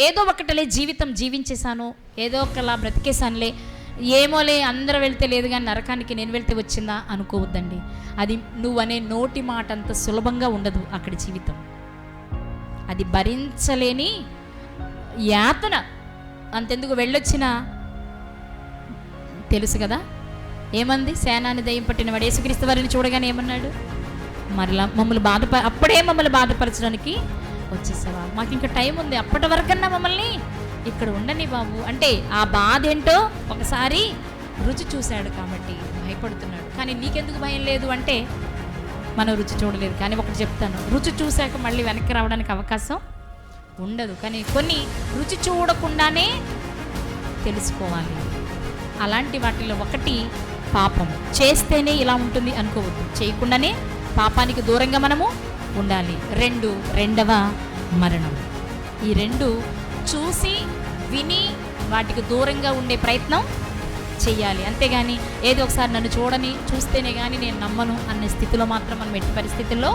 ఏదో ఒకటిలే జీవితం జీవించేశాను, ఏదో ఒకలా బ్రతికేశానులే, ఏమోలే అందరూ వెళ్తే లేదు కానీ నరకానికి నేను వెళ్తే వచ్చిందా అనుకోవద్దండి. అది నువ్వనే నోటి మాట అంత సులభంగా ఉండదు అక్కడి జీవితం. అది భరించలేని యాతన. అంతెందుకు వెళ్ళొచ్చినా తెలుసు కదా ఏమంది, సేనాని దయ్యం పట్టినవాడు యేసుక్రీస్తు వారిని చూడగానే ఏమన్నాడు, మరలా మమ్మల్ని అప్పుడే మమ్మల్ని బాధపరచడానికి వచ్చేసావా, మాకు ఇంకా టైం ఉంది, అప్పటి వరకన్నా మమ్మల్ని ఇక్కడ ఉండని బాబు అంటే ఆ బాధ ఏంటో ఒకసారి రుచి చూశాడు కాబట్టి భయపడుతున్నాడు. కానీ నీకెందుకు భయం లేదు అంటే మనం రుచి చూడలేదు. కానీ ఒకటి చెప్తాను, రుచి చూశాక మళ్ళీ వెనక్కి రావడానికి అవకాశం ఉండదు. కానీ కొన్ని రుచి చూడకుండానే తెలుసుకోవాలి. అలాంటి వాటిలో ఒకటి పాపం. చేస్తేనే ఇలా ఉంటుంది అనుకోవద్దు, చేయకుండానే పాపానికి దూరంగా మనము ఉండాలి. రెండవ మరణం. ఈ రెండు చూసి విని వాటికి దూరంగా ఉండే ప్రయత్నం చెయ్యాలి. అంతేగాని ఏదో ఒకసారి నన్ను చూస్తేనే కానీ నేను నమ్మను అనే స్థితిలో మాత్రం మనం ఎట్టి పరిస్థితుల్లో